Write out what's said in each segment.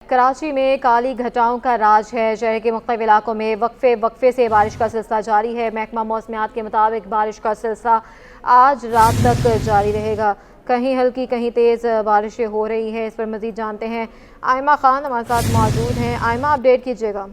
कराची में काली घटाओं का राज है। शहर के मुख्तलिफ इलाकों में वक्फे से बारिश का सिलसिला जारी है। महकमा मौसमियात के मुताबिक बारिश का सिलसिला आज रात तक जारी रहेगा। कहीं हल्की कहीं तेज़ बारिशें हो रही है। इस पर मज़ीद जानते हैं, आयमा खान हमारे साथ मौजूद हैं। आयमा, अपडेट कीजिएगा।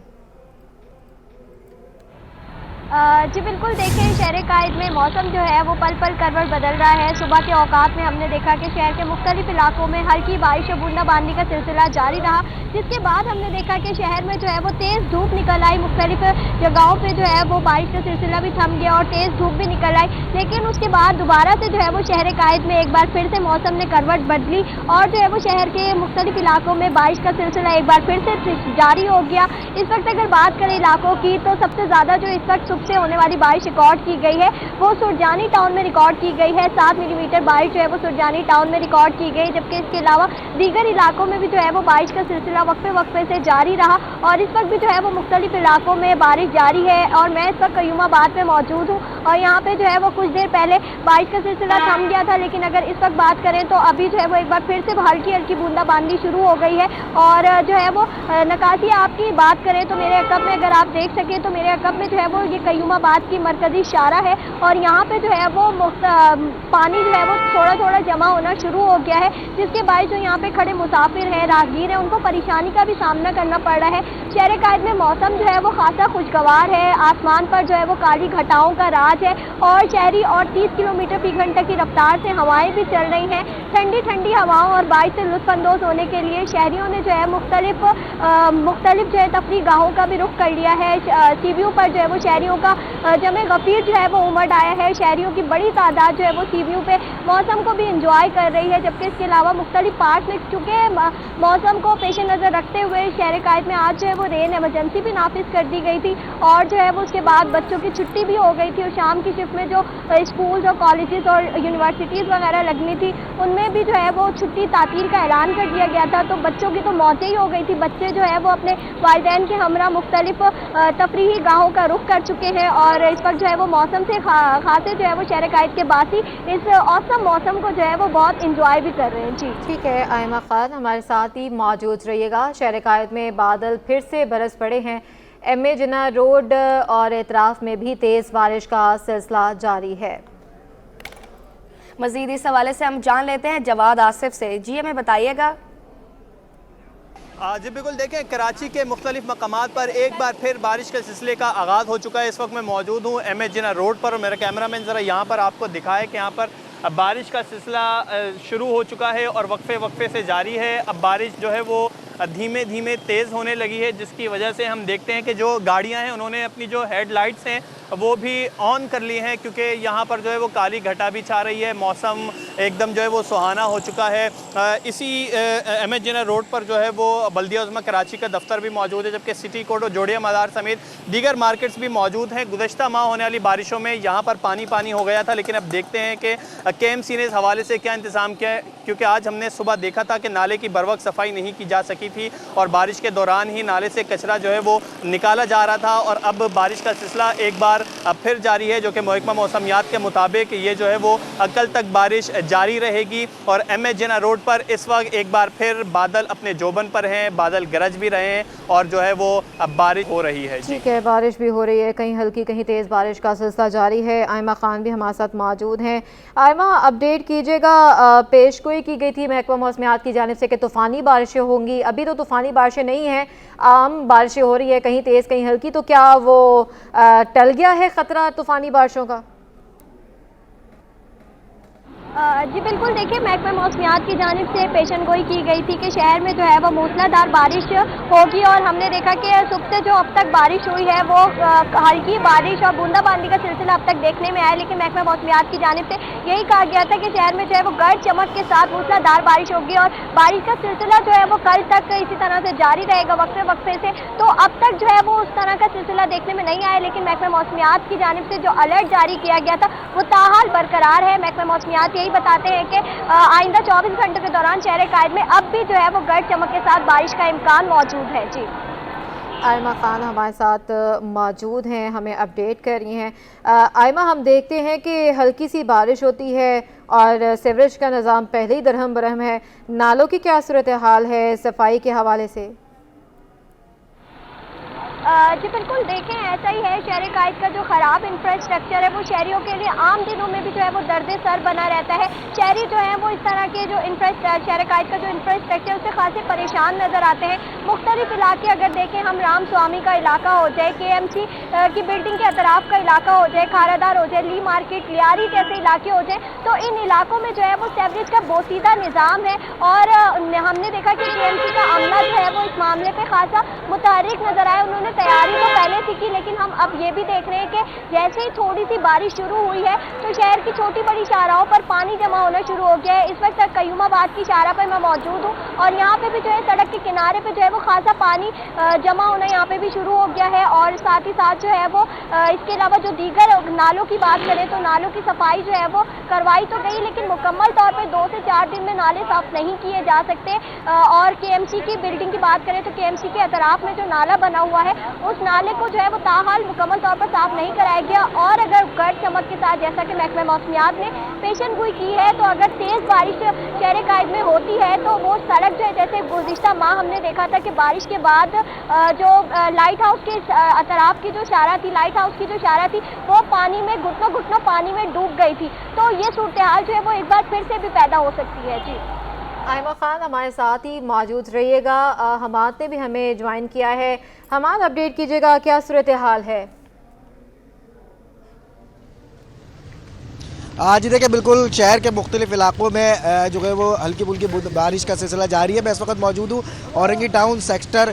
जी बिल्कुल, देखें शहर कायद में मौसम जो है वो पल पल करवट बदल रहा है। सुबह के औकात में हमने देखा कि शहर के मुख्तलिफ इलाकों में हल्की बारिश और बूंदाबांदी का सिलसिला जारी रहा, जिसके बाद हमने देखा कि शहर में जो है वो तेज़ धूप निकल आई। मुख्तलिफ जगहों पे जो है वो बारिश का सिलसिला भी थम गया और तेज़ धूप भी निकल आई, लेकिन उसके बाद दोबारा से जो है वो शहर कायद में एक बार फिर से मौसम ने करवट बदली और जो है वो शहर के मुख्तलिफ इलाकों में बारिश का सिलसिला एक बार फिर से जारी हो गया। इस वक्त अगर बात करें इलाकों की, तो सबसे ज़्यादा जो इस वक्त से होने वाली बारिश रिकॉर्ड की गई है वो सुरजानी टाउन में रिकॉर्ड की गई है। 7 मिलीमीटर बारिश जो है वो सुरजानी टाउन में रिकॉर्ड की गई, जबकि इसके अलावा दीगर इलाकों में भी जो है वो बारिश का सिलसिला वक्फे से जारी रहा और इस वक्त भी जो है वो मुख्तलिफ इलाकों में बारिश जारी है। और मैं इस वक्त कयूमाबाद में मौजूद हूँ और यहाँ पे जो है वो कुछ देर पहले बारिश का सिलसिला थम गया था, लेकिन अगर इस वक्त बात करें तो अभी जो है वो एक बार फिर से हल्की हल्की बूंदाबांदी शुरू हो गई है। और जो है वो नकाशी आपकी बात करें तो मेरे अकब में अगर आप देख सकें तो मेरे अकब में जो है वो ये कयूमाबाद की मरकजी शारा है और यहाँ पे जो है वो पानी जो है वो थोड़ा थोड़ा जमा होना शुरू हो गया है, जिसके बाद जो यहाँ पे खड़े मुसाफिर हैं, राहगीर हैं, उनको परेशानी का भी सामना करना पड़ रहा है। शहर कायद में मौसम जो है वो खासा खुशगवार है। आसमान पर जो है वो काली घटाओं का राज है और शहरी और 30 किलोमीटर फी घंटा की रफ्तार से हवाएं भी चल रही हैं। ठंडी ठंडी हवाओं और बारिश से लुत्फानंदोज होने के लिए शहरियों ने जो है मुख्तलिफ जो है तफरी गाहों का भी रुख कर लिया है। सीवियों पर जो है वो शहरियों का जमे गफीर जो है वो उमड़ आया है। शहरियों की बड़ी तादाद जो है वो सीवियों पे मौसम को भी इंजॉय कर रही है, जबकि इसके अलावा मुख्तलिफ पार्ट में चुके मौसम को पेश नज़र रखते हुए शहर कायद में आज जो है वो रेन एमरजेंसी भी नाफिज कर दी गई थी और जो है वो उसके बाद बच्चों की छुट्टी भी हो गई थी और शाम की शिफ्ट में जो स्कूल्स और कॉलेजेस और यूनिवर्सिटीज़ वगैरह लगनी थी उनमें भी जो है वो छुट्टी तातील का ऐलान कर दिया गया था। तो बच्चों की तो मौतें ही हो गई थी। बच्चे जो है वो अपने वालिदैन के हमरा मुख्तलिफ तफरीही गाहों का रुख कर चुके हैं और इस वक्त जो है वो मौसम से खासे जो है वो शहर कायद के बासी इस औसम मौसम को जो है वो बहुत इंजॉय भी कर रहे हैं। जी ठीक है, आयमा खान हमारे साथ ही मौजूद रहिएगा। शहर कायद में बादल फिर से बरस पड़े हैं। MA जिन्ना रोड और एतराफ़ में भी तेज़ बारिश का सिलसिला जारी है। मज़ीद इस हवाले से हम जान लेते हैं जवाद आसिफ से। जी हमें बताइएगा। जी बिल्कुल, देखें कराची के मुख्तलिफ मकामात पर एक बार फिर बारिश के सिलसिले का आगाज़ हो चुका है। इस वक्त मैं मौजूद हूँ MA जिन्ना रोड पर और मेरा कैमरा मैन ज़रा यहाँ पर आपको दिखाए कि यहाँ पर अब बारिश का सिलसिला शुरू हो चुका है और वक्फे से जारी है। अब बारिश जो है वो धीमे धीमे तेज़ होने लगी है, जिसकी वजह से हम देखते हैं कि जो गाड़ियां हैं उन्होंने अपनी जो हेडलाइट्स हैं वो भी ऑन कर ली हैं, क्योंकि यहाँ पर जो है वो काली घटा भी छा रही है। मौसम एकदम जो है वो सुहाना हो चुका है। इसी MA जिन्ना रोड पर जो है वो बल्दिया उज़्मा कराची का दफ्तर भी मौजूद है, जबकि सिटी कोर्ट और जोड़िया मज़ार समेत दीगर मार्केट्स भी मौजूद हैं। गुज़श्ता माह होने वाली बारिशों में यहाँ पर पानी हो गया था, लेकिन अब देखते हैं कि KMC ने इस हवाले से क्या इंतज़ाम किया है, क्योंकि आज हमने सुबह देखा था कि नाले की बरवक्त सफाई नहीं की जा सकी थी और बारिश के दौरान ही नाले से कचरा जो है वो निकाला जा रहा था। और अब बारिश का सिलसिला एक बार फिर जारी है, जो कि महकमा मौसमियात के मुताबिक ये जो है वो कल तक बारिश जारी रहेगी। और MA जिन्ना रोड पर इस वक्त एक बार फिर बादल अपने जोबन पर हैं, बादल गरज भी रहे हैं और जो है वो अब बारिश हो रही है। ठीक है, बारिश भी हो रही है, कहीं हल्की कहीं तेज़ बारिश का सिलसिला जारी है। आयमा खान भी हमारे साथ मौजूद हैं। आयमा, अपडेट कीजिएगा। पेशगोई की गई थी महकमा मौसमियात की जानिब से कि तूफ़ानी बारिशें होंगी। अभी तो तूफ़ानी बारिशें नहीं हैं, आम बारिशें हो रही है, कहीं तेज़ कहीं हल्की। तो क्या वो टल गया है ख़तरा तूफ़ानी बारिशों का? जी बिल्कुल, देखिए महकमा मौसमियात की जानिब से पेशन गोई की गई थी कि शहर में जो है वो मूसलाधार बारिश होगी और हमने देखा कि सुबह से जो अब तक बारिश हुई है वो हल्की बारिश और बूंदाबांदी का सिलसिला अब तक देखने में आया, लेकिन महकमा मौसमियात की जानिब से यही कहा गया था कि शहर में जो है वो गरज चमक के साथ मूसलाधार बारिश होगी और बारिश का सिलसिला जो है वो कल तक इसी तरह से जारी रहेगा वक्फे से। तो अब तक जो है वो उस तरह का सिलसिला देखने में नहीं आया, लेकिन महकमा मौसमियात की जानिब से जो अलर्ट जारी किया गया था वो ताहाल बरकरार है। महकमा मौसमियात यही बताते हैं कि आइंदा 24 घंटों के दौरान शहर कायद में अब भी जो है वो गरज चमक के साथ बारिश का इम्कान मौजूद है। जी आयमा खान हमारे साथ मौजूद हैं, हमें अपडेट कर रही हैं। आयमा, हम देखते हैं कि हल्की सी बारिश होती है और सीवरेज का निज़ाम पहले ही दरहम बरहम है। नालों की क्या सूरत हाल है सफाई के हवाले से? जी बिल्कुल देखें, ऐसा ही है। शहर कायद का जो ख़राब इंफ्रास्ट्रक्चर है वो शहरियों के लिए आम दिनों में भी जो है वो दर्द सर बना रहता है। शहरी जो है वो इस तरह के जो शहर कायद का जो इंफ्रास्ट्रक्चर उससे खासे परेशान नज़र आते हैं। मुख्तलिफ इलाके अगर देखें हम, राम स्वामी का इलाका हो जाए, KMC की बिल्डिंग के अतराफ का इलाका हो जाए, खारादार हो जाए, ली मार्केट, लियारी जैसे इलाके हो जाए, तो इन इलाकों में जो है वो सीवरेज का बोसीदा निज़ाम है। और हमने देखा कि KMC का अमला जो है वो इस मामले पर खासा मुतहर्रिक नज़र आया। उन्होंने तैयारी तो पहले थी की, लेकिन हम अब ये भी देख रहे हैं कि जैसे ही थोड़ी सी बारिश शुरू हुई है तो शहर की छोटी बड़ी शाहराहों पर पानी जमा होना शुरू हो गया है। इस वक्त कयूमाबाद की शाहरा पर मैं मौजूद हूँ और यहाँ पे भी जो है सड़क के किनारे पे जो है वो खासा पानी जमा होना यहाँ पे भी शुरू हो गया है। और साथ ही साथ जो है वो इसके अलावा जो दीगर नालों की बात करें तो नालों की सफाई जो है वो करवाई तो गई, लेकिन मुकम्मल तौर पर 2 से 4 दिन में नाले साफ नहीं किए जा सकते। और KMC की बिल्डिंग की बात करें तो KMC के अतराफ में जो नाला बना हुआ है उस नाले को जो है वो ताहाल मुकम्मल तौर पर साफ नहीं कराया गया। और अगर गर्द चमक के साथ, जैसा कि महकमा मौसमियात ने पेशन गोई की है, तो अगर तेज़ बारिश शहर कायद में होती है तो वो सड़क जो है, जैसे गुज़िश्ता माह हमने देखा था कि बारिश के बाद जो लाइट हाउस के अतराफ की जो शाहरा थी, लाइट हाउस की जो शाहरा थी वो पानी में घुटनों घुटनों पानी में डूब गई थी। तो ये सूरत हाल जो है वो एक बार फिर से भी पैदा हो सकती है। जी आयमा खान हमारे साथ ही मौजूद रहिएगा। हमाद ने भी हमें ज्वाइन किया है। हमाद, अपडेट कीजिएगा, क्या सूरत हाल है? आज देखिए बिल्कुल शहर के मुख्तलिफ इलाकों में जो है वो हल्की फुल्की बारिश का सिलसिला जारी है। मैं इस वक्त मौजूद हूँ औरंगी टाउन सेक्टर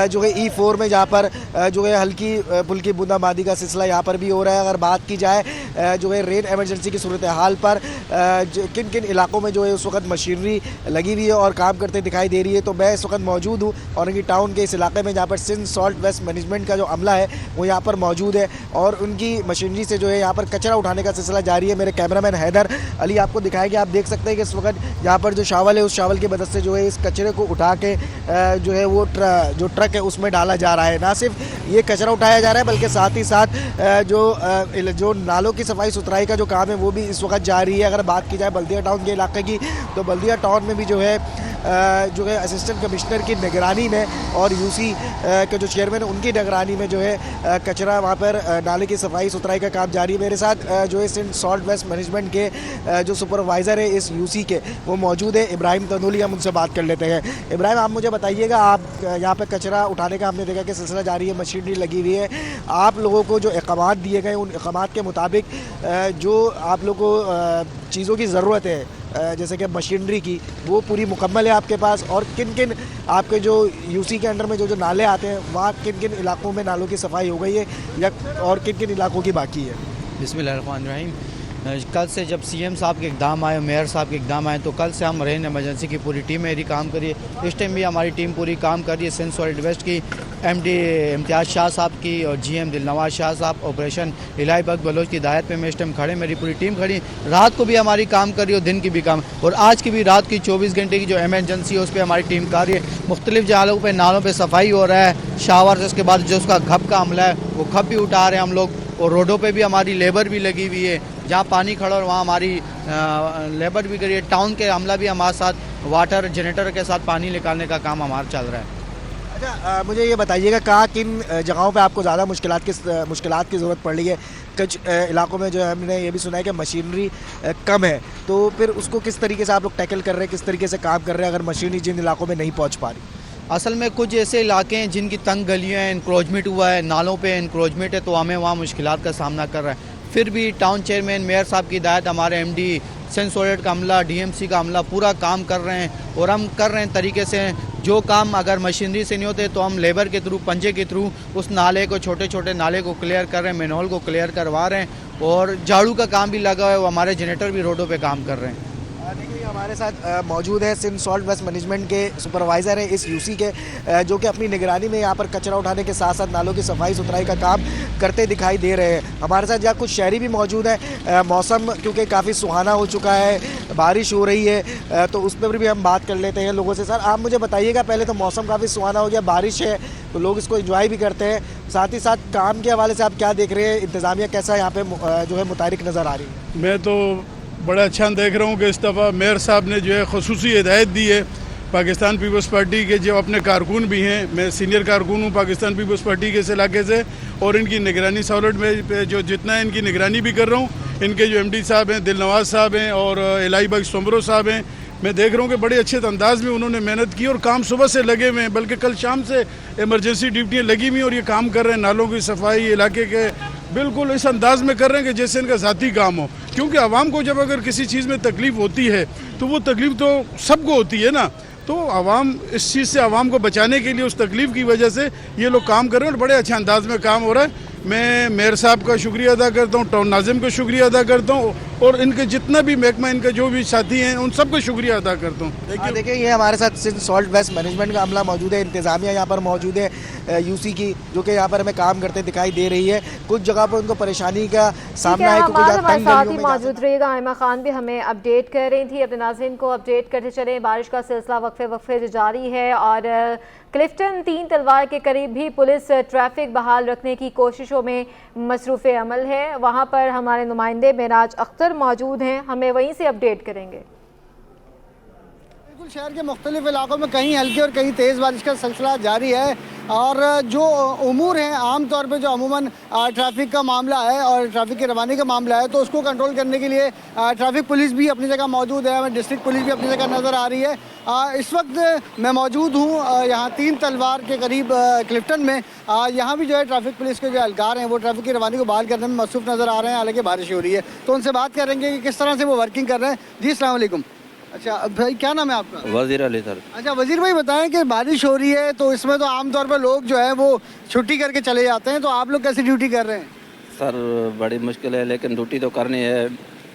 जो है E4 में, जहाँ पर जो है हल्की फुल्की बूंदाबांदी का सिलसिला यहाँ पर भी हो रहा है। अगर बात की जाए जो है रेन एमरजेंसी की सूरत हाल पर किन किन इलाकों में जो है उस वक्त मशीनरी लगी हुई है और काम करते दिखाई दे रही है, तो मैं इस वक्त मौजूद हूँ औरंगी टाउन के इस इलाके में, जहाँ पर सिंध सॉल्ट वेस्ट मैनेजमेंट का जो अमला है वो यहाँ पर मौजूद है और उनकी मशीनरी से जो है यहाँ पर कचरा उठाने का सिलसिला जारी है। मेरे कैमरामैन हैदर अली आपको दिखाएंगे। आप देख सकते हैं कि इस वक्त यहाँ पर जो शावल है उस शावल की मदद से जो है इस कचरे को उठा के जो है वो जो ट्रक है उसमें डाला जा रहा है। ना सिर्फ ये कचरा उठाया जा रहा है बल्कि साथ ही साथ जो नालों की सफाई सुथराई का जो काम है वो भी इस वक्त जारी है। अगर बात की जाए बल्दिया टाउन के इलाके की, तो बल्दिया टाउन में भी जो है असिस्टेंट कमिश्नर की निगरानी में और UC के जो चेयरमैन उनकी निगरानी में जो है कचरा वहाँ पर नाले की सफाई सुथराई का काम जारी है। मेरे साथ जो है सिंध सॉल्ट वेस्ट मैनेजमेंट के जो सुपरवाइज़र है इस UC के वो मौजूद है, इब्राहिम तंदुली। हम उनसे बात कर लेते हैं। इब्राहिम, आप मुझे बताइएगा, आप यहाँ पर कचरा उठाने का हमने देखा कि सिलसिला जारी है, मशीनरी लगी हुई है, आप लोगों को जो इक़ामात दिए गए उन इक़ामात के मुताबिक जो आप लोगों को चीज़ों की ज़रूरत है जैसे कि मशीनरी की, वो पूरी मुकम्मल है आपके पास? और किन किन आपके जो UC के अंडर में जो नाले आते हैं वहाँ किन किन इलाकों में नालों की सफाई हो गई है या और किन किन इलाकों की बाकी है? बिस्मिल्लाहिर्रहमानिर्रहीम। कल से जब CM साहब के इक़दाम आए, मेयर साहब के इक़दाम आए, तो कल से हम रेन एमरजेंसी की पूरी टीम मेरी काम करी है। इस टाइम भी हमारी टीम पूरी काम कर रही है। सिंध सॉलिड वेस्ट की MD इम्तियाज़ शाह साहब की और GM दिलनवाज शाह साहब ऑपरेशन इलाही बग बलोच की हिदायत में मैं इस टाइम खड़े, मेरी पूरी टीम खड़ी। रात को भी हमारी काम कर रही है और दिन की भी काम, और आज की भी रात की 24 घंटे की जो एमरजेंसी है उस पर हमारी टीम कर रही है। मुख्तलिफ जगहों पर नालों पर सफाई हो रहा है, शावर, उसके बाद जो उसका घप का अमला है वो घप भी उठा रहे हैं हम लोग, और रोडों पे भी हमारी लेबर भी लगी हुई है। जहाँ पानी खड़ा और वहाँ हमारी लेबर भी करी है। टाउन के अमला भी हमारे साथ वाटर जनरेटर के साथ पानी निकालने का काम हमारा चल रहा है। अच्छा, मुझे ये बताइएगा कहाँ किन जगहों पे आपको ज़्यादा मुश्किलात की ज़रूरत पड़ रही है? कुछ इलाकों में जो है हमने ये भी सुना है कि मशीनरी कम है, तो फिर उसको किस तरीके से आप लोग टैकल कर रहे हैं, किस तरीके से काम कर रहे हैं अगर मशीनरी जिन इलाकों में नहीं पहुँच पा रही? असल में कुछ ऐसे इलाके हैं जिनकी तंग गलियाँ हैं, इंक्रोचमेंट हुआ है, नालों पे इंक्रोचमेंट है, तो हमें वहाँ मुश्किलात का सामना कर रहा है। फिर भी टाउन चेयरमैन मेयर साहब की हिदायत, हमारे MD सिंध सॉलिड का अमला, DMC का अमला पूरा काम कर रहे हैं, और हम कर रहे हैं तरीके से। जो काम अगर मशीनरी से नहीं होते तो हम लेबर के थ्रू, पंजे के थ्रू उस नाले को, छोटे छोटे नाले को क्लियर कर रहे हैं, मैनहोल को क्लियर करवा रहे हैं, और झाड़ू का काम भी लगा हुआ है, वो हमारे जनरेटर भी रोडों पे काम कर रहे हैं। देखिए हमारे साथ मौजूद है सिंध सॉल्ट वेस्ट मैनेजमेंट के सुपरवाइज़र है इस UC के, जो कि अपनी निगरानी में यहाँ पर कचरा उठाने के साथ साथ नालों की सफाई सुथराई का काम करते दिखाई दे रहे हैं। हमारे साथ यहाँ कुछ शहरी भी मौजूद हैं। मौसम क्योंकि काफ़ी सुहाना हो चुका है, बारिश हो रही है, तो उस पर भी हम बात कर लेते हैं लोगों से। सर, आप मुझे बताइएगा, पहले तो मौसम काफ़ी सुहाना हो गया, बारिश है तो लोग इसको एंजॉय भी करते हैं, साथ ही साथ काम के हवाले से आप क्या देख रहे हैं? इंतज़ामिया कैसा यहाँ पे जो है मुतारिक नज़र आ रही है? मैं तो बड़ा अच्छा देख रहा हूँ कि इस दफ़ा मेयर साहब ने जो है ख़ुसूसी हिदायत दी है पाकिस्तान पीपल्स पार्टी के जो अपने कारकुन भी हैं, मैं सीनियर कारकुन हूँ पाकिस्तान पीपल्स पार्टी के इस इलाके से, और इनकी निगरानी सहूलत में जो जितना है इनकी निगरानी भी कर रहा हूँ। इनके जो MD साहब हैं, दिलनवाज साहब हैं और इलाही बख्श सोमरो साहब हैं, मैं देख रहा हूँ कि बड़े अच्छे अंदाज में उन्होंने मेहनत की और काम सुबह से लगे हुए हैं, बल्कि कल शाम से इमरजेंसी ड्यूटियाँ लगी हुई और ये काम कर रहे हैं। नालों की सफाई इलाके के बिल्कुल इस अंदाज में कर रहे हैं कि जैसे इनका ज़ाती काम हो, क्योंकि आवाम को जब अगर किसी चीज़ में तकलीफ़ होती है तो वो तकलीफ़ तो सबको होती है ना, तो आवाम इस चीज़ से आवाम को बचाने के लिए उस तकलीफ़ की वजह से ये लोग काम कर रहे हैं और बड़े अच्छे अंदाज में काम हो रहा है। मैं मेयर साहब का शुक्रिया अदा करता हूँ, टाउन नाजिम का शुक्रिया अदा करता हूँ और इनके जितना भी महकमा इनके जो भी साथी हैं उन सबका शुक्रिया अदा करता हूँ। देखिए ये हमारे साथ सिंध सॉल्ट वेस्ट मैनेजमेंट का अमला मौजूद है, इंतज़ामिया यहाँ पर मौजूद है UC की, जो कि यहाँ पर हमें काम करते दिखाई दे रही है। कुछ जगह पर उनको परेशानी का सामना है क्योंकि हमारे साथ ही मौजूद रहेगा। आयमा खान भी हमें अपडेट कर रही थी, अपने नाज़रीन को अपडेट करते चले। बारिश का सिलसिला वक्फे जारी है और क्लिफ्टन 3 तलवार के करीब भी पुलिस ट्रैफिक बहाल रखने की कोशिशों में मसरूफ़ अमल है। वहाँ पर हमारे नुमाइंदे मेराज अख्तर मौजूद हैं, हमें वहीं से अपडेट करेंगे। बिल्कुल शहर के मुख्तलिफ इलाकों में कहीं हल्की और कहीं तेज़ बारिश का सिलसिला जारी है और जो उमूर हैं आम तौर पे जो अमूमन ट्रैफिक का मामला है और ट्रैफिक की रवानी का मामला है, तो उसको कंट्रोल करने के लिए ट्रैफिक पुलिस भी अपनी जगह मौजूद है, हमें डिस्ट्रिक्ट पुलिस भी अपनी जगह नज़र आ रही है। इस वक्त मैं मौजूद हूँ यहाँ 3 तलवार के करीब क्लिफ्टन में। यहाँ भी जो है ट्रैफिक पुलिस के जो एहलकार हैं वो ट्रैफिक की रवानी को बहाल करने में मसरूफ़ नज़र आ रहे हैं, हालांकि बारिश हो रही है, तो उनसे बात करेंगे कि किस तरह से वो वर्किंग कर रहे हैं। जी अस्सलाम वालेकुम। अच्छा भाई, क्या नाम है आपका? वजीर अली सर। अच्छा वजीर भाई, बताएं कि बारिश हो रही है तो इसमें तो आमतौर पर लोग जो है वो छुट्टी करके चले जाते हैं, तो आप लोग कैसी ड्यूटी कर रहे हैं? सर बड़ी मुश्किल है, लेकिन ड्यूटी तो करनी है।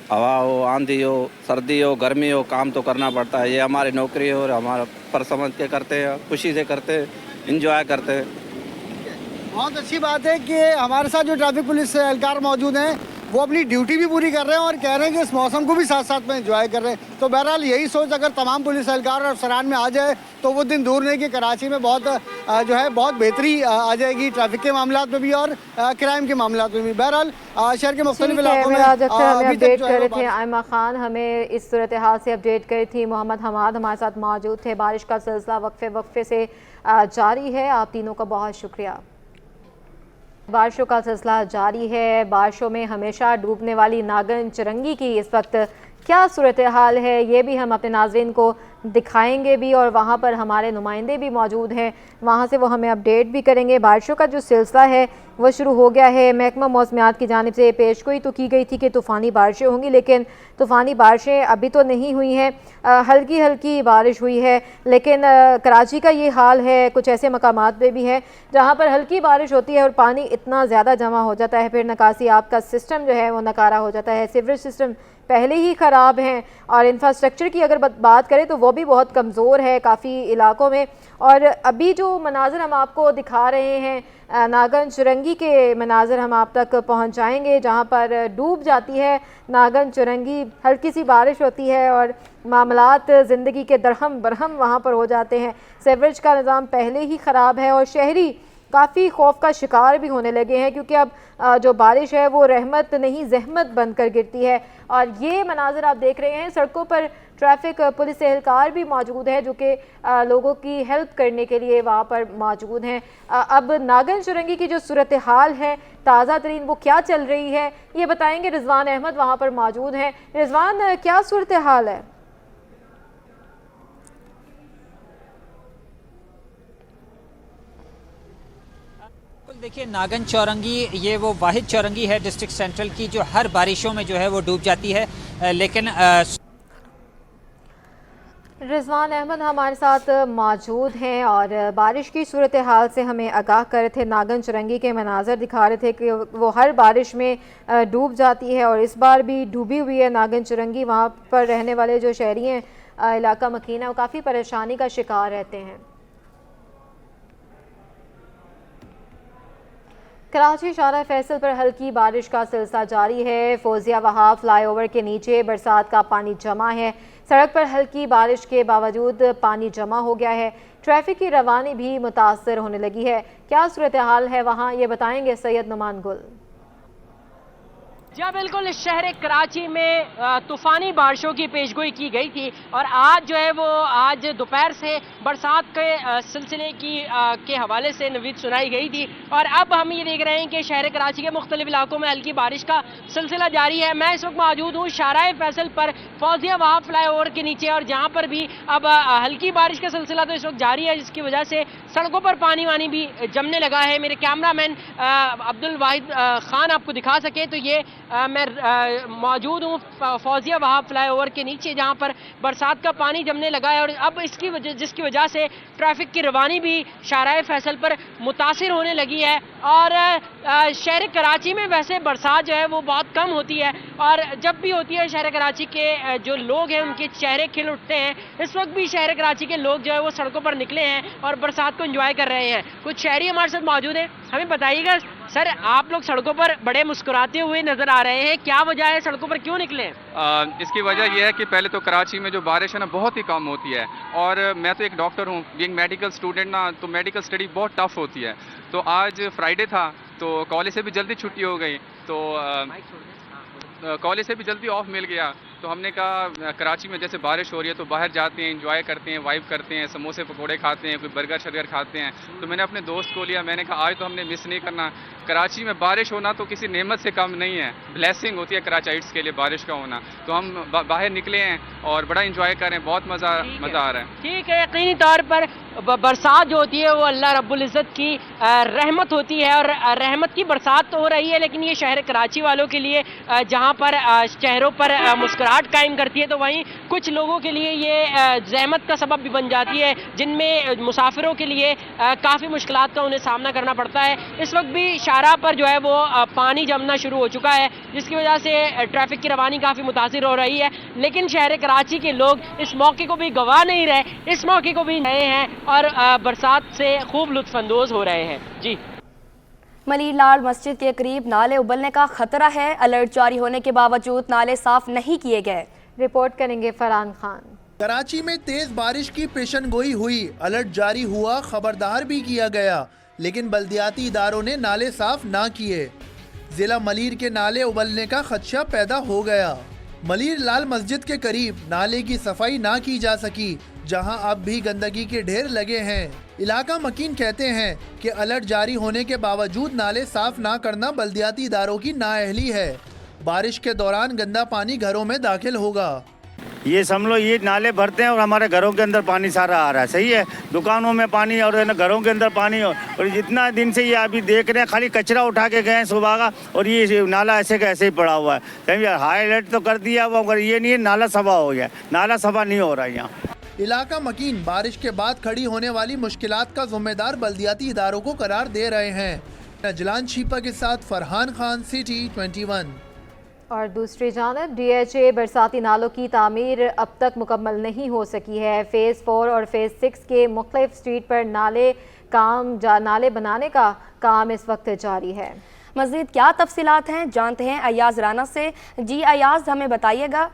हवा हो, आंधी हो, सर्दी हो, गर्मी हो, काम तो करना पड़ता है। ये हमारी नौकरी है और हमारा पर समझ के करते हैं, खुशी से करते हैं, इंजॉय करते हैं। बहुत अच्छी बात है कि हमारे साथ जो ट्रैफिक पुलिस एहलकार मौजूद हैं वो अपनी ड्यूटी भी पूरी कर रहे हैं और कह रहे हैं कि इस मौसम को भी साथ साथ में एंजॉय कर रहे हैं। तो बहरहाल यही सोच अगर तमाम पुलिस एहलकार और अफसरान में आ जाए तो वो दिन दूर नहीं कि कराची में बहुत जो है बहुत बेहतरी आ जाएगी ट्रैफिक के मामला में भी और क्राइम के मामला में भी। बहरहाल शहर के मुख्तलिफ इलाकों में अपडेट कर रहे थे आयमा खान, हमें इस सूरत हाल से अपडेट करी थी। मोहम्मद हमाद हमारे साथ मौजूद थे। बारिश का सिलसिला वक्फे से जारी है। आप तीनों का बहुत शुक्रिया। बारिशों का सिलसिला जारी है। बारिशों में हमेशा डूबने वाली नागन चुरंगी की इस वक्त क्या सूरत हाल है, ये भी हम अपने नाज़रीन को दिखाएंगे भी और वहाँ पर हमारे नुमाइंदे भी मौजूद हैं, वहाँ से वो हमें अपडेट भी करेंगे। बारिशों का जो सिलसिला है वो शुरू हो गया है। महकमा मौसमियात की जानिब से पेशगोई तो की गई थी कि तूफ़ानी बारिशें होंगी, लेकिन तूफ़ानी बारिशें अभी तो नहीं हुई हैं। हल्की हल्की बारिश हुई है, लेकिन कराची का ये हाल है, कुछ ऐसे मकामात पे भी है जहाँ पर हल्की बारिश होती है और पानी इतना ज़्यादा जमा हो जाता है, फिर निकासी आपका सिस्टम जो है वो नकारा हो जाता है। सीवरेज सिस्टम पहले ही ख़राब हैं और इंफ्रास्ट्रक्चर की अगर बात करें तो वो भी बहुत कमज़ोर है काफ़ी इलाकों में। और अभी जो मनाज़र हम आपको दिखा रहे हैं, नागन चुरंगी के मनाज़र हम आप तक पहुंचाएंगे, जहां पर डूब जाती है नागन चुरंगी। हल्की सी बारिश होती है और मामलात ज़िंदगी के दरहम बरहम वहां पर हो जाते हैं। सीवरेज का निज़ाम पहले ही ख़राब है और शहरी काफ़ी खौफ का शिकार भी होने लगे हैं, क्योंकि अब जो बारिश है वो रहमत नहीं जहमत बनकर गिरती है। और ये मनाज़र आप देख रहे हैं, सड़कों पर ट्रैफिक पुलिस एहलकार भी मौजूद है जो कि लोगों की हेल्प करने के लिए वहाँ पर मौजूद हैं। अब नागन चुरंगी की जो सूरत हाल है ताज़ा तरीन वो क्या चल रही है ये बताएंगे। रिजवान अहमद वहाँ पर मौजूद हैं। रिजवान, क्या सूरत हाल है? देखिए, नागन चौरंगी ये वो वाहिद चौरंगी है डिस्ट्रिक्ट सेंट्रल की जो हर बारिशों में जो है वो डूब जाती है, लेकिन रिजवान अहमद हमारे साथ मौजूद हैं और बारिश की सूरत हाल से हमें आगाह कर रहे थे। नागन चुरंगी के मनाज़र दिखा रहे थे कि वो हर बारिश में डूब जाती है और इस बार भी डूबी हुई है नागन चुरंगी। वहाँ पर रहने वाले जो शहरी हैं, इलाका मकीना, वो काफ़ी परेशानी का शिकार रहते हैं। कराची शारा फैसल पर हल्की बारिश का सिलसिला जारी है। फौजिया वहाब फ्लाईओवर के नीचे बरसात का पानी जमा है। सड़क पर हल्की बारिश के बावजूद पानी जमा हो गया है। ट्रैफिक की रवानी भी मुतासर होने लगी है। क्या सूरत हाल है वहाँ, ये बताएंगे सैयद नुमान गुल। जी हाँ, बिल्कुल शहर कराची में तूफ़ानी बारिशों की पेशगोई की गई थी और आज जो है वो आज दोपहर से बरसात के सिलसिले के हवाले से नवीद सुनाई गई थी और अब हम ये देख रहे हैं कि शहर कराची के मुख्तलिफ इलाकों में हल्की बारिश का सिलसिला जारी है। मैं इस वक्त मौजूद हूँ शाहराह फैसल पर फौजिया वहाब फ्लाईओवर के नीचे और जहाँ पर भी अब हल्की बारिश का सिलसिला तो इस वक्त जारी है, जिसकी वजह से सड़कों पर पानी वानी भी जमने लगा है। मेरे कैमरामैन अब्दुल वाहिद खान आपको दिखा सके तो ये मैं मौजूद हूँ फौजिया वहाब फ्लाईओवर के नीचे जहाँ पर बरसात का पानी जमने लगा है और अब जिसकी वजह से ट्रैफिक की रवानी भी शाहराह फैसल पर मुतासिर होने लगी है। और शहर कराची में वैसे बरसात जो है वो बहुत कम होती है और जब भी होती है शहर कराची के जो लोग हैं उनके चेहरे खिल उठते हैं। इस वक्त भी शहर कराची के लोग जो है वो सड़कों पर निकले हैं और बरसात को एंजॉय कर रहे हैं। कुछ शहरी हमारे साथ मौजूद हैं, हमें बताइएगा सर, आप लोग सड़कों पर बड़े मुस्कुराते हुए नजर आ रहे हैं, क्या वजह है, सड़कों पर क्यों निकले? इसकी वजह यह है कि पहले तो कराची में जो बारिश है ना बहुत ही कम होती है और मैं तो एक डॉक्टर हूँ, बीइंग मेडिकल स्टूडेंट ना, तो मेडिकल स्टडी बहुत टफ होती है। तो आज फ्राइडे था तो कॉलेज से भी जल्दी छुट्टी हो गई, तो कॉलेज से भी जल्दी ऑफ मिल गया। तो हमने कहा कराची में जैसे बारिश हो रही है तो बाहर जाते हैं, एंजॉय करते हैं, वाइब करते हैं, समोसे पकोड़े खाते हैं, कोई बर्गर शर्गर खाते हैं। तो मैंने अपने दोस्त को लिया, मैंने कहा आज तो हमने मिस नहीं करना। कराची में बारिश होना तो किसी नेमत से कम नहीं है, ब्लेसिंग होती है कराचाइट्स के लिए बारिश का होना। तो हम बाहर निकले हैं और बड़ा इंजॉय कर रहे हैं, बहुत मज़ा आ रहा है। ठीक है, यकीनी तौर पर बरसात जो होती है वो अल्लाह रब्बुल इज़्ज़त की रहमत होती है और रहमत की बरसात तो हो रही है, लेकिन ये शहर कराची वालों के लिए जहाँ पर चेहरों पर मुस्कुराहट कायम करती है तो वहीं कुछ लोगों के लिए ये ज़हमत का सबब भी बन जाती है, जिनमें मुसाफिरों के लिए काफ़ी मुश्किलात का उन्हें सामना करना पड़ता है। इस वक्त भी शाहराह पर जो है वो पानी जमना शुरू हो चुका है, जिसकी वजह से ट्रैफिक की रवानी काफ़ी मुतासिर हो रही है, लेकिन शहर कराची के लोग इस मौके को भी गवा नहीं रहे, इस मौके को भी नए हैं और बरसात से खूब लुत्फानंदोज हो रहे हैं। जी, मलिर लाल मस्जिद के करीब नाले उबलने का खतरा है, अलर्ट जारी होने के बावजूद नाले साफ नहीं किए गए। रिपोर्ट करेंगे फरहान खान। कराची में तेज बारिश की पेशनगोई हुई, अलर्ट जारी हुआ, खबरदार भी किया गया, लेकिन बल्दियाती इदारों ने नाले साफ ना किए। जिला मलिर के नाले उबलने का खदशा पैदा हो गया। मलिर लाल मस्जिद के करीब नाले की सफाई ना की जा सकी, जहां अब भी गंदगी के ढेर लगे हैं। इलाका मकीन कहते हैं कि अलर्ट जारी होने के बावजूद नाले साफ ना करना बल्दियाती इदारों की नाअहली है। बारिश के दौरान गंदा पानी घरों में दाखिल होगा। ये समझ ये नाले भरते हैं और हमारे घरों के अंदर पानी सारा आ रहा है। सही है, दुकानों में पानी और घरों के अंदर पानी, और जितना दिन से ये अभी देख रहे हैं खाली कचरा उठा के गए सुबह का, और ये नाला ऐसे का ऐसे ही पड़ा हुआ है। समझिए, हाई अलर्ट तो कर दिया वो, अगर ये नहीं है नाला सफा हो गया, नाला सफा नहीं हो रहा है यहाँ। इलाका मकीन बारिश के बाद खड़ी होने वाली मुश्किलात का जिम्मेदार बल्दियाती इदारों को करार दे रहे हैं। नजलान छीपा के साथ फरहान खान, सिटी 21। और दूसरी जानब DHA बरसाती नालों की तामीर अब तक मुकम्मल नहीं हो सकी है। फ़ेज़ 4 और फ़ेज़ 6 के मुख्तलिफ स्ट्रीट पर नाले बनाने का काम इस वक्त जारी है। मज़ीद क्या तफसीलात हैं जानते हैं अयाज राना से। जी अयाज, हमें बताइएगा।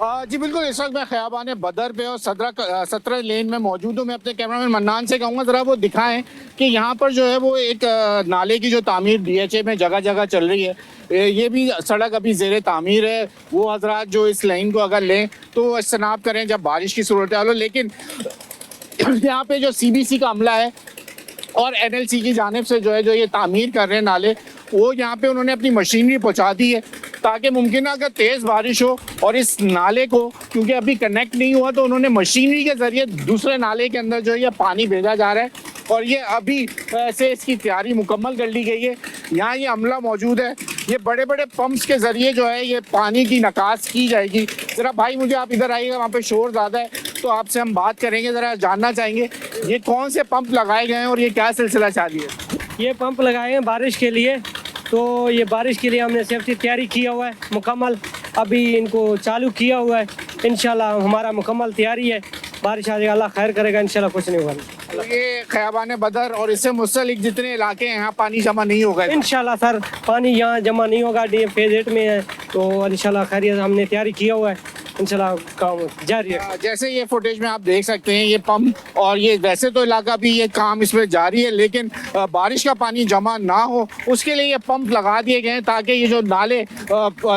जी बिल्कुल, इस वक्त मैं ख़याबान बदर पे और 17 लेन में मौजूद हूँ। मैं अपने कैमरामैन मन्नान से कहूँगा ज़रा वो दिखाएं कि यहाँ पर जो है वो एक नाले की जो तामीर DHA में जगह जगह चल रही है। ये भी सड़क अभी ज़ेर तामीर है। वो हजरात जो इस लाइन को अगर लें तो इज्तनाब करें जब बारिश की सूरत हाल हो। लेकिन यहाँ पे जो CBC का अमला है और NLC की जानिब से जो है जो ये तामीर कर रहे हैं नाले, वो यहाँ पे उन्होंने अपनी मशीनरी पहुँचा दी है ताकि मुमकिन अगर तेज़ बारिश हो और इस नाले को क्योंकि अभी कनेक्ट नहीं हुआ तो उन्होंने मशीनरी के ज़रिए दूसरे नाले के अंदर जो है पानी भेजा जा रहा है और ये अभी से इसकी तैयारी मुकम्मल कर ली गई है। यहाँ ये अमला मौजूद है, ये बड़े बड़े पंप्स के ज़रिए जो है ये पानी की निकास की जाएगी। ज़रा भाई मुझे आप इधर आइएगा, वहाँ पे शोर ज़्यादा है तो आपसे हम बात करेंगे, ज़रा जानना चाहेंगे ये कौन से पंप लगाए गए हैं और ये क्या सिलसिला जारी है। ये पंप लगाए हैं बारिश के लिए, तो ये बारिश के लिए हमने सेफ्टी तैयारी किया हुआ है मुकम्मल, अभी इनको चालू किया हुआ है। इंशाल्लाह हमारा मुकम्मल तैयारी है, बारिश आ जाएगा, अल्लाह खैर करेगा, इंशाल्लाह कुछ नहीं होगा। तो ये ख़याबान बदर और इससे मुंसलिक जितने इलाके हैं यहाँ पानी जमा नहीं होगा इंशाल्लाह सर, पानी यहाँ जमा नहीं होगा। फ़ेज़ 8 में है तो इंशाल्लाह खैरियत हमने तैयारी किया हुआ है, इंशाल्लाह काम जारी है। जैसे ये फुटेज में आप देख सकते हैं, ये पंप और ये वैसे तो इलाका भी ये काम इसमें जारी है, लेकिन बारिश का पानी जमा ना हो उसके लिए ये पंप लगा दिए गए हैं ताकि ये जो नाले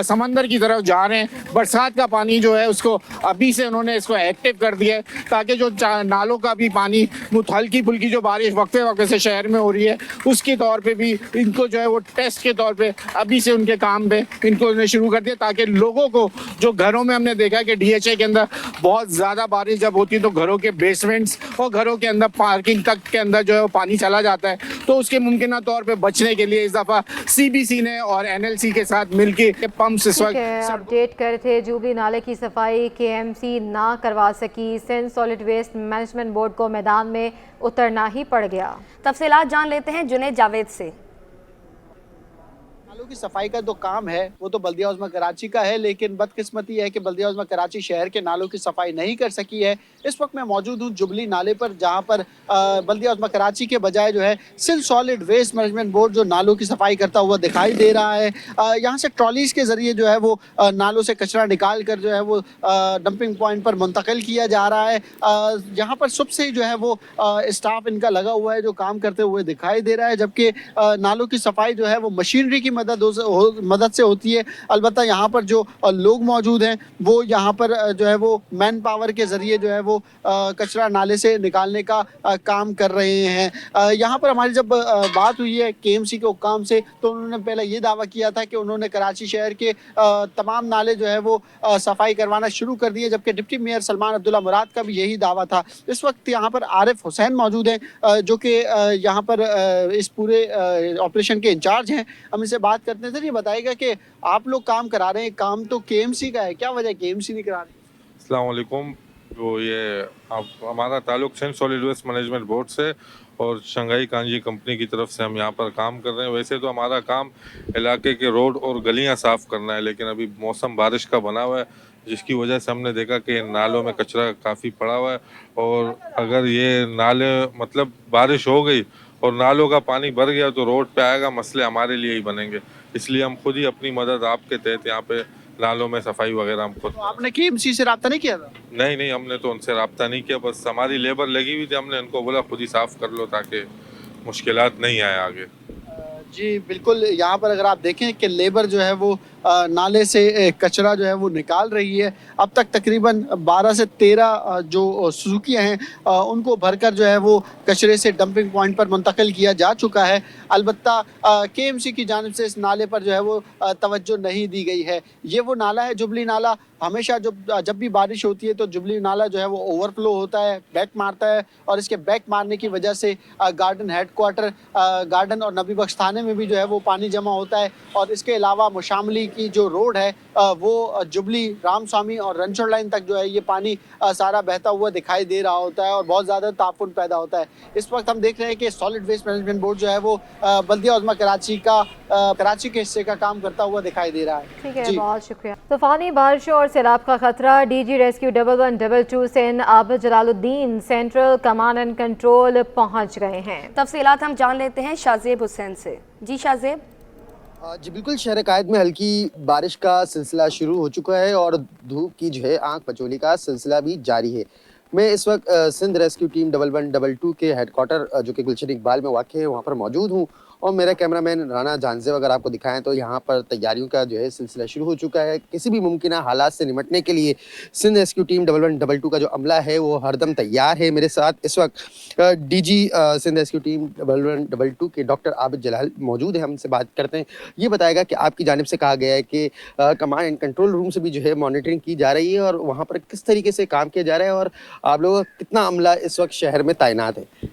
समंदर की तरफ जा रहे हैं, बरसात का पानी जो है उसको अभी से उन्होंने इसको एक्टिव कर दिया है ताकि जो नालों का भी पानी हल्की फुल्की जो बारिश वक्फे वक्फे से शहर में हो रही है उसके तौर पे भी इनको जो है वो टेस्ट के तौर पे अभी से उनके काम पे इनको उन्हें शुरू कर दिया ताकि लोगों को जो घरों में हमने देखा कि DHA के अंदर बहुत ज़्यादा बारिश जब होती है तो घरों के बेसमेंट्स और घरों के अंदर पार्किंग तक के अंदर जो है वो पानी चला जाता है, तो उसके मुमकिन तौर पे बचने के लिए इस दफ़ा CBC ने और NLC के साथ मिलकर पंप इस वक्त अपडेट कर थे। जुबली नाले की सफाई KMC ना करवा सकी, Sindh solid waste management board को मैदान में उतरना ही पड़ गया। तफसीलात जान लेते हैं जुनेद जावेद से। नालों की सफाई का जो काम है वो तो बल्दिया उज़्मा कराची का है, लेकिन बदकिस्मती है कि बल्दिया उज़्मा कराची शहर के नालों की सफाई नहीं कर सकी है। इस वक्त मैं मौजूद हूँ जुबली नाले पर, जहाँ पर बल्दिया उज़्मा कराची के बजाय जो है Sindh solid waste management board जो नालों की सफाई करता हुआ दिखाई दे रहा है। यहाँ से ट्रॉलीज के ज़रिए जो है वो नालों से कचरा निकाल कर जो है वो डंपिंग पॉइंट पर मुंतकिल किया जा रहा है। यहाँ पर सुबह से ही जो है वो स्टाफ इनका लगा हुआ है जो काम करते हुए दिखाई दे रहा है, जबकि नालों की सफाई जो है वो मशीनरी की मदद से होती है। अलबत्ता यहाँ पर जो लोग मौजूद हैं वो यहाँ पर जो है वो मैन पावर के ज़रिए जो है वो कचरा नाले से निकालने का काम कर रहे हैं। यहाँ पर हमारी जब बात हुई है KMC के हुक्काम से तो उन्होंने पहले ये दावा किया था कि उन्होंने कराची शहर के तमाम नाले जो है वो सफाई करवाना शुरू कर दिए, जबकि डिप्टी मेयर सलमान अब्दुल्ला मुराद का भी यही दावा था। इस वक्त यहाँ पर आरिफ हुसैन मौजूद हैं जो कि यहाँ पर इस पूरे ऑपरेशन के इंचार्ज हैं। हम इनसे बात करते हैं। सर, ये बताएगा कि आप लोग काम करा रहे हैं, काम तो KMC का है, क्या वजह KMC नहीं करा रही? अस्सलाम वालेकुम। तो ये हमारा ताल्लुक Sindh solid waste management board से और शंघाई कांजी कंपनी की तरफ से हम यहाँ पर काम कर रहे हैं। वैसे तो हमारा काम इलाके के रोड और गलियाँ साफ़ करना है, लेकिन अभी मौसम बारिश का बना हुआ है जिसकी वजह से हमने देखा कि नालों में कचरा काफ़ी पड़ा हुआ है, और अगर ये नाले मतलब बारिश हो गई और नालों का पानी भर गया तो रोड पे आएगा, मसले हमारे लिए ही बनेंगे। इसलिए हम खुद ही अपनी मदद आपके तहत यहाँ पे नालों में सफाई वगैरह हम खुद। तो आपने KMC से रब्ता नहीं किया था? नहीं, हमने तो उनसे रब्ता नहीं किया, बस हमारी लेबर लगी हुई थी, हमने उनको बोला खुद ही साफ़ कर लो ताकि मुश्किलात नहीं आए आगे। जी बिल्कुल, यहाँ पर अगर आप देखें कि लेबर जो है वो नाले से कचरा जो है वो निकाल रही है। अब तक तकरीबन 12 से 13 जो सुजुकियाँ हैं उनको भरकर जो है वो कचरे से डंपिंग पॉइंट पर मुंतकिल किया जा चुका है। अलबत्ता KMC की जानिब से इस नाले पर जो है वो तवज्जो नहीं दी गई है। ये वो नाला है जुबली नाला, हमेशा जब भी बारिश होती है तो जुबली नाला जो है वो ओवरफ्लो होता है, बैक मारता है, और इसके बैक मारने की वजह से गार्डन हेडक्वार्टर, गार्डन और नबी बख्श थाने में भी जो है वो पानी जमा होता है। और इसके अलावा मुशामली की जो रोड है वो जुबली, रामस्वामी और रनछोड़ लाइन तक जो है ये पानी सारा बहता हुआ दिखाई दे रहा होता है और बहुत ज़्यादा ताफुन पैदा होता है। इस वक्त हम देख रहे हैं कि सॉलिड वेस्ट मैनेजमेंट बोर्ड जो है वो बल्दिया उज़्मा कराची के हिस्से का काम करता हुआ दिखाई दे रहा है। ठीक है, बहुत शुक्रिया। तूफानी बारिशों और सैलाब का खतरा, DG rescue 1122 Sindh Abid Jalaluddin central command and control पहुंच गए हैं। तफसीलात हम जान लेते हैं शाहजेब हुसैन से। जी शाहजेब। जी बिल्कुल, शहर कायद में हल्की बारिश का सिलसिला शुरू हो चुका है और धूप की जो है आंख बचोली का सिलसिला भी जारी है। मैं इस वक्त सिंध रेस्क्यू टीम 1122 के हेडक्वार्टर जो कि गुलशन इकबाल में वाक़ है वहाँ पर मौजूद हूँ, और मेरा कैमरामैन राना जानजेब अगर आपको दिखाएं तो यहाँ पर तैयारियों का जो है सिलसिला शुरू हो चुका है। किसी भी मुमकिन हालात से निपटने के लिए सिंध रेस्क्यू टीम 1122 का जो अमला है वो हरदम तैयार है। मेरे साथ इस वक्त DG सिंध रेस्क्यू टीम 1122 के डॉक्टर आबिद जलाल मौजूद है, हमसे बात करते हैं। ये बताएगा कि आपकी जानिब से कहा गया है कि कमांड एंड कंट्रोल रूम से भी जो है मॉनिटरिंग की जा रही है और वहाँ पर किस तरीके से काम किया जा रहा है, और आप लोगों का कितना अमला इस वक्त शहर में तैनात है?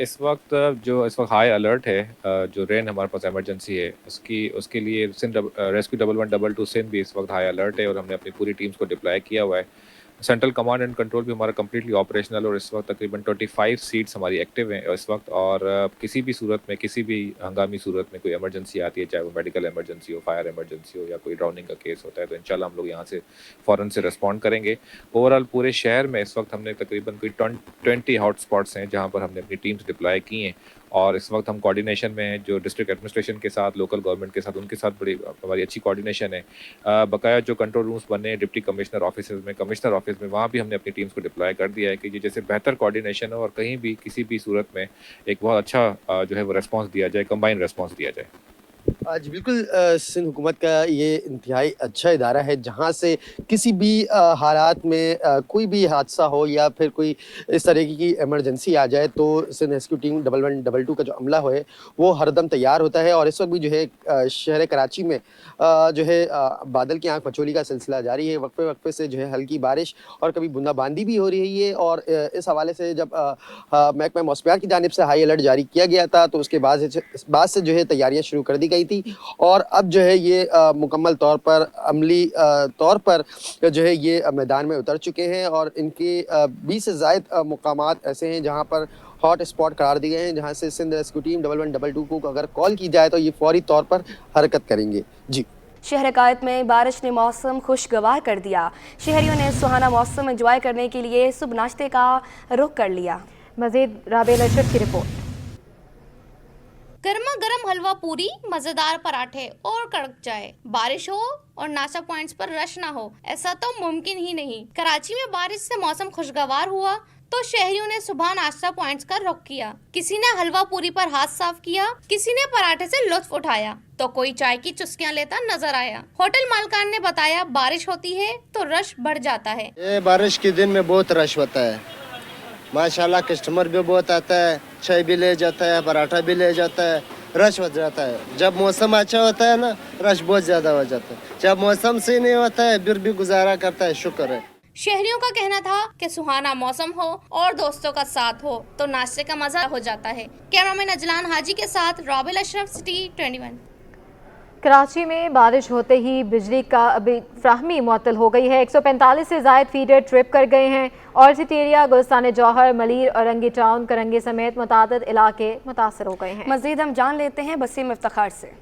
इस वक्त हाई अलर्ट है, जो रेन हमारे पास इमरजेंसी है उसके लिए सिंध रेस्क्यू 1122 सिंध भी इस वक्त हाई अलर्ट है और हमने अपनी पूरी टीम्स को डिप्लॉय किया हुआ है। सेंट्रल कमांड एंड कंट्रोल भी हमारा कम्प्लीटली ऑपरेशनल, और इस वक्त तकरीबन 25 सीट्स हमारी एक्टिव हैं इस वक्त, और किसी भी सूरत में, किसी भी हंगामी सूरत में कोई इमरजेंसी आती है, चाहे वो मेडिकल इमरजेंसी हो, फायर इमरजेंसी हो या कोई ड्राउनिंग का केस होता है, तो इंशाल्लाह हम लोग यहाँ से फ़ौरन से रिस्पॉन्ड करेंगे। ओवरऑल पूरे शहर में इस वक्त हमने तकरीबन कोई 20 हॉट स्पॉट्स हैं जहाँ पर हमने अपनी टीम्स डिप्लॉय की हैं, और इस वक्त हम कोऑर्डिनेशन में हैं, जो डिस्ट्रिक्ट एडमिनिस्ट्रेशन के साथ, लोकल गवर्नमेंट के साथ, उनके साथ बड़ी हमारी अच्छी कोऑर्डिनेशन है। बकाया जो कंट्रोल रूम्स बने हैं डिप्टी कमिश्नर ऑफिस में, कमिश्नर ऑफिस में, वहाँ भी हमने अपनी टीम्स को डिप्लॉय कर दिया है कि जैसे बेहतर कोऑर्डिनेशन हो और कहीं भी किसी भी सूरत में एक बहुत अच्छा जो है वो रेस्पॉन्स दिया जाए, कंबाइंड रेस्पॉन्स दिया जाए। जी बिल्कुल, सिंध हुकूमत का ये इंतहाई अच्छा इदारा है जहाँ से किसी भी हालात में कोई भी हादसा हो या फिर कोई इस तरह की इमरजेंसी आ जाए तो सिंध रेस्क्यू टीम 1112 का जो अमला है वो हरदम तैयार होता है। और इस वक्त भी जो है शहर कराची में जो है बादल की आंख मचोली का सिलसिला जारी है। वक्फे वक्फे से जो है हल्की बारिश और कभी बूंदाबांदी भी हो रही है। और इस हवाले से जब महकमा मौसमियात की जानिब से हाई अलर्ट जारी किया गया था तो उसके बाद से जो है तैयारियाँ शुरू कर दी गई थी और अब जो है ये मुकम्मल तौर पर अमली तौर पर जो है ये मैदान में उतर चुके हैं। और इनके 20 से ज़ायद मुकामात ऐसे हैं जहां पर हॉट स्पॉट करार दिए गए हैं, जहां से सिंध रेस्क्यू टीम 1112 को अगर कॉल की जाए तो ये फौरी तौर पर हरकत करेंगे। जी, शहर कायद में बारिश ने मौसम खुशगवार कर दिया। शहरियों ने सुहाना मौसम एंजॉय करने के लिए सुबह नाश्ते का रुख कर लिया। मजीद राबेल अशरफ की रिपोर्ट। गर्मा गर्म हलवा पूरी, मजेदार पराठे और कड़क चाय, बारिश हो और नाश्ता पॉइंट्स पर रश ना हो, ऐसा तो मुमकिन ही नहीं। कराची में बारिश से मौसम खुशगवार हुआ तो शहरियों ने सुबह नाश्ता पॉइंट्स का रुख किया। किसी ने हलवा पूरी पर हाथ साफ किया, किसी ने पराठे से लुत्फ उठाया तो कोई चाय की चुस्कियां लेता नजर आया। होटल मालकान ने बताया बारिश होती है तो रश बढ़ जाता है। ये बारिश के दिन में बहुत रश होता है माशाल्लाह, कस्टमर भी बहुत आता है, चाय भी ले जाता है, पराठा भी ले जाता है, रश हो जाता है। जब मौसम अच्छा होता है ना रश बहुत ज्यादा हो जाता है, जब मौसम सही नहीं होता है फिर भी गुजारा करता है। शुक्र है। शहरियों का कहना था कि सुहाना मौसम हो और दोस्तों का साथ हो तो नाश्ते का मजा हो जाता है। कैमरामैन अजलान हाजी के साथ राबिल अशरफ, सिटी 21। कराची में बारिश होते ही बिजली का फ्राहमी मुअत्तल हो गई है। 145 से ज़ायद फीडर ट्रिप कर गए हैं और सिटी एरिया, गुलिस्तान जौहर, मलीर, औरंगी टाउन, करंगी समेत मुतादिद इलाके मुतासर हो गए हैं। मज़ीद हम जान लेते हैं बसीम इफ्तिखार से।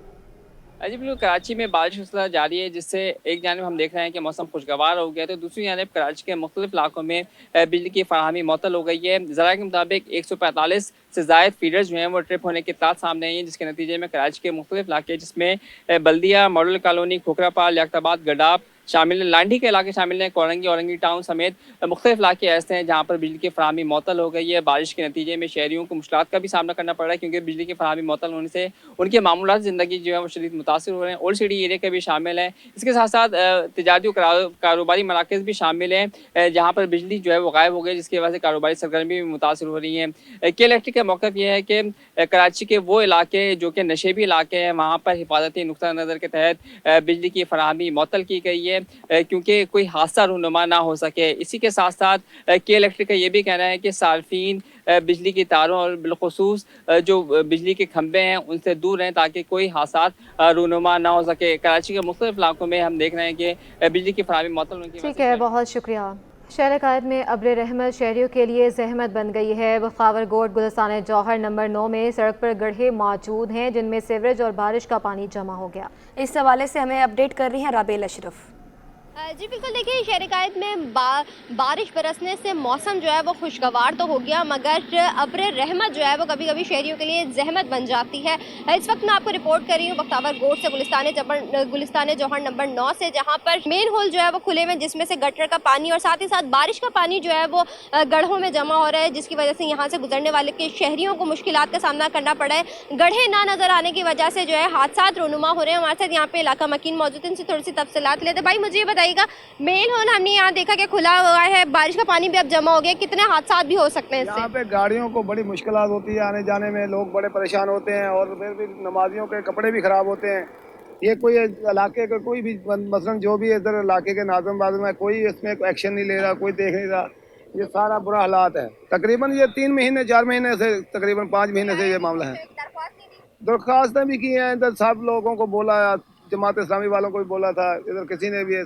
जी बिल्कुल, कराची में बारिश सिलसिला जारी है जिससे एक जानिब हम देख रहे हैं कि मौसम खुशगवार हो गया तो दूसरी जानिब कराची के मुख्तलिफ इलाकों में बिजली की फराहमी मुअत्तल हो गई है। ज़राए के मुताबिक 145 से ज़ायद फीडर्स जो हैं वो ट्रिप होने के इत्तलात सामने आई हैं, जिसके नतीजे में कराची के मुख्तलिफ इलाके जिसमें बल्दिया, मॉडल कॉलोनी, खोखरापाल, लियाकताबाद, गडाब शामिल हैं, लांडी के इलाके शामिल हैं, कोरंगी, औरंगी टाउन समेत मुख्तलिफ इलाके ऐसे हैं जहाँ पर बिजली की फराहमी मुअत्तल हो गई है। बारिश के नतीजे में शहरियों को मुश्किलात का भी सामना करना पड़ रहा है क्योंकि बिजली की फराहमी मुअत्तल होने से उनके मामूलात ज़िंदगी जो है वो शदीद मुतासर हो रहे हैं। ओल्ड सिटी एरिया के भी शामिल हैं, इसके साथ साथ तिजारती और कारोबारी मराकज़ भी शामिल हैं जहाँ पर बिजली जो है वो गायब हो गई, जिसकी वजह से कारोबारी सरगर्मी भी मुतासर हो रही हैं। के इलेक्ट्रिक का मौक़िफ़ यह है कि कराची के वो इलाके जो कि नशेबी इलाके हैं वहाँ पर हिफाजती नुक्ता नज़र के तहत बिजली की फराहमी मुअत्तल की गई है क्योंकि कोई हादसा रूनुमा ना हो सके। इसी के साथ साथ के इलेक्ट्रिक का ये भी कहना है कि सार्फिन बिजली की तारों और बिलखुसूस जो बिजली के खंभे हैं उनसे दूर रहें ताकि कोई हादसा रूनुमा ना हो सके। कराची के मुख्तलिफ इलाकों में हम देख रहे हैं कि बिजली की फराहमी मुअत्तल होने की वजह से। ठीक है, बहुत शुक्रिया। शहर कायद में अब्र रहमत शहरियों के लिए जहमत बन गई है। बखावर गोट, गुलिस्तान जौहर नंबर 9 में सड़क पर गड्ढे मौजूद हैं जिनमें सीवरेज और बारिश का पानी जमा हो गया। इस हवाले से हमें अपडेट कर रही हैं राबेल अशरफ। जी बिल्कुल, देखिए शहर कायद में बारिश बरसने से मौसम जो है वो खुशगवार तो हो गया मगर अब्र रहमत जो है वो कभी कभी शहरियों के लिए जहमत बन जाती है। इस वक्त मैं आपको रिपोर्ट कर रही हूँ बख्तावर गोट से गुलिस्तान जौहर नंबर 9 से, जहाँ पर मेन होल जो है वो खुले में जिसमें से गटर का पानी और साथ ही साथ बारिश का पानी जो है वो गढ़ों में जमा हो रहा है, जिसकी वजह से यहाँ से गुजरने वाले के शहरियों को मुश्किलात का सामना करना पड़ा है। गढ़े ना नजर आने की वजह से जो है हादसा रूनुमा हो रहे हैं। हमारे साथ यहाँ पे इलाका मकीन मौजूद है, इनसे थोड़ी सी तफसीलात लेते। भाई मुझे ये बताइएगा, मेन होल हमने यहाँ देखा कि खुला हुआ है, बारिश का पानी भी अब जमा हो गया, कितने हादसा भी हो सकते हैं इससे? यहाँ पे गाड़ियों को बड़ी मुश्किलात होती है आने जाने में, लोग बड़े परेशान होते हैं और फिर भी नमाजियों के कपड़े भी खराब होते हैं। ये कोई इलाके का कोई भी मसलन जो भी इधर इलाके के नाज़म बाज़म है कोई इसमें एक्शन नहीं ले रहा, कोई देख नहीं रहा। ये सारा बुरा हालात है। तकरीबन ये 3 महीने 4 महीने से तकरीबन 5 महीने से ये मामला है। दरख्वास्तें भी की हैं, इधर सब लोगों को बोला, जमात इस्लामी वालों को भी बोला था, इधर किसी ने भी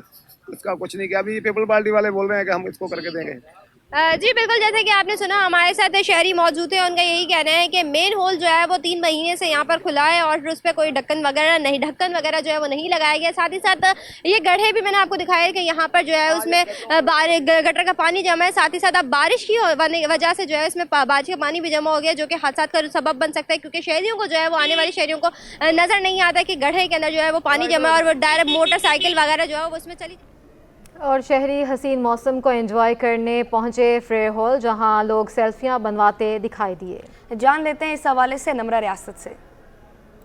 इसका कुछ नहीं किया। अभी पीपल पार्टी वाले बोल रहे हैं कि हम इसको करके देंगे। जी बिल्कुल, जैसे कि आपने सुना हमारे साथ शहरी मौजूद है, उनका यही कहना है कि मेन होल जो है वो 3 महीने से यहाँ पर खुला है और उस पे कोई ढक्कन वगैरह जो है वो नहीं लगाया गया। साथ ही साथ ये गड्ढे भी मैंने आपको दिखाया कि यहाँ पर जो है उसमें गटर का पानी जमा है। साथ ही साथ अब बारिश की वजह से जो है इसमें बारिश का पानी भी जमा हो गया, जो कि हादसा का सबब बन सकता है, क्योंकि शहरियों को जो है वो आने वाले शहरियों को नज़र नहीं आता कि गड्ढे के अंदर जो है वो पानी जमा है और वो डायरेक्ट मोटरसाइकिल वगैरह जो है वो उसमें चली। और शहरी हसीन मौसम को एंजॉय करने पहुंचे फ्रेयर हॉल, जहां लोग सेल्फियां बनवाते दिखाई दिए। जान लेते हैं इस हवाले से नम्रा रियासत से।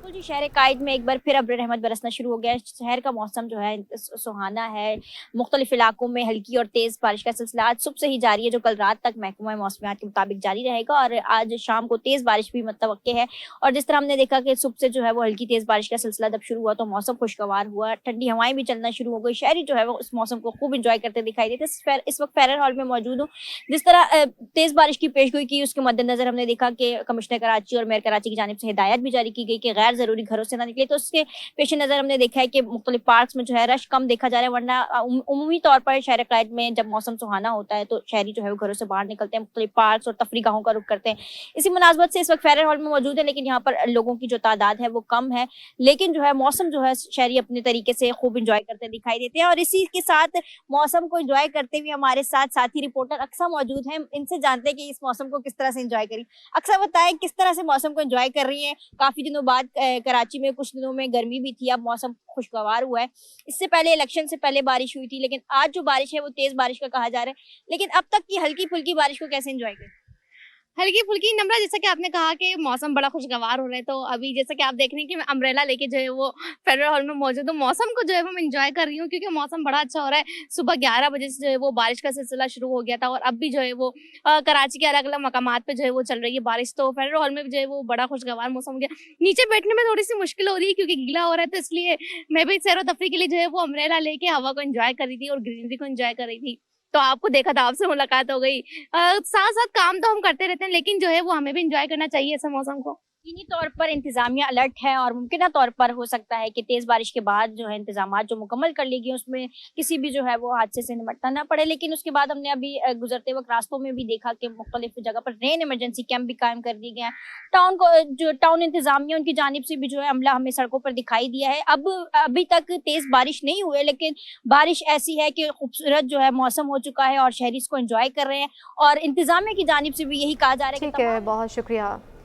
जी शहर कायद में एक बार फिर अब रहमत बरसना शुरू हो गया है। शहर का मौसम जो है सुहाना है। मुख्तलिफ इलाकों में हल्की और तेज़ बारिश का सिलसिला आज सुबह से ही जारी है, जो कल रात तक महकमा मौसमियात के मुताबिक जारी रहेगा और आज शाम को तेज़ बारिश भी मुतवक्के है। और जिस तरह हमने देखा कि सुबह से जो है वो हल्की तेज़ बारिश का सिलसिला जब शुरू हुआ तो मौसम खुशगवार हुआ, ठंडी हवाएं भी चलना शुरू हो गई। शहरी जो है वो उस मौसम को खूब इंजॉय करते दिखाई देते। इस वक्त फेरर हॉल में मौजूद हूँ। जिस तरह तेज़ बारिश की पेशगोई की उसके मद्देनजर हमने देखा कि कमिश्नर कराची और मेयर कराची की जानिब से हिदायत भी जारी की गई कि गैर ज़रूरी घरों से ना निकले। तो उसके पेश नज़र हमने देखा है कि मुख्तलिफ पार्क्स में जो है रश कम देखा जा रहा है, वरना उमूमी तौर पर शहर कायद में जब मौसम सुहाना होता है तो शहरी जो है वो घरों से बाहर निकलते हैं, मुख्तलिफ पार्क्स और तफरी गाहों का रुख करते हैं। इसी मुनासबत से इस वक्त फेरर हॉल में मौजूद है, लेकिन यहाँ पर लोगों की जो तादाद है वो कम है, लेकिन जो है मौसम जो है शहरी अपने तरीके से खूब इंजॉय करते दिखाई देते हैं। और इसी के साथ मौसम को इंजॉय करते हुए हमारे साथ साथी रिपोर्टर अक्सा मौजूद हैं। इनसे जानते हैं कि इस मौसम को किस तरह से इंजॉय करें। अक्सा बताएं किस तरह से मौसम को इंजॉय कर रही हैं। काफी दिनों बाद कराची में कुछ दिनों में गर्मी भी थी, अब मौसम खुशगवार हुआ है। इससे पहले इलेक्शन से पहले बारिश हुई थी, लेकिन आज जो बारिश है वो तेज बारिश का कहा जा रहा है। लेकिन अब तक की हल्की फुल्की बारिश को कैसे एंजॉय करें? हल्की फुल्की नम्रा, जैसा कि आपने कहा कि मौसम बड़ा खुशगवार हो रहा है, तो अभी जैसा कि आप देख रहे हैं कि मैं अम्ब्रेला लेके जो है वो फेडरल हॉल में मौजूद हूँ। मौसम को जो है वो मैं एंजॉय कर रही हूँ क्योंकि मौसम बड़ा अच्छा हो रहा है। सुबह 11 बजे से जो है वो बारिश का सिलसिला शुरू हो गया था और अब भी जो है वो कराची के अलग अलग मकामात पे जो है वो चल रही है बारिश। तो फेडरल हॉल में भी जो है वो बड़ा खुशगवार मौसम हो गया। नीचे बैठने में थोड़ी सी मुश्किल हो रही है क्योंकि गीला हो रहा है, तो इसलिए मैं भी सैर व तफरी के लिए जो है वो अम्ब्रेला लेके हवा को एंजॉय कर रही थी और ग्रीनरी को एंजॉय कर रही थी। तो आपको देखा था, आपसे मुलाकात हो गई। साथ साथ काम तो हम करते रहते हैं, लेकिन जो है वो हमें भी एंजॉय करना चाहिए ऐसे मौसम को। यकीनी तौर पर इंतजामिया अलर्ट है और मुमकिन तौर पर हो सकता है कि तेज बारिश के बाद जो है इंतजामात जो मुकम्मल कर ली गई उसमें किसी भी जो है वो हादसे से निपटना ना पड़े। लेकिन उसके बाद हमने अभी गुजरते वक्त रास्तों में भी देखा कि मुख्तलिफ जगह पर रेन इमरजेंसी कैंप भी कायम कर दिए गए हैं। टाउन इंतजामिया उनकी जानिब से भी जो है अमला हमें सड़कों पर दिखाई दिया है। अब अभी तक तेज बारिश नहीं हुई, लेकिन बारिश ऐसी है कि खूबसूरत जो है मौसम हो चुका है और शहरी इसको एंजॉय कर रहे हैं और इंतजामिया की जानिब से भी यही कहा जा रहा है। ठीक है, बहुत शुक्रिया।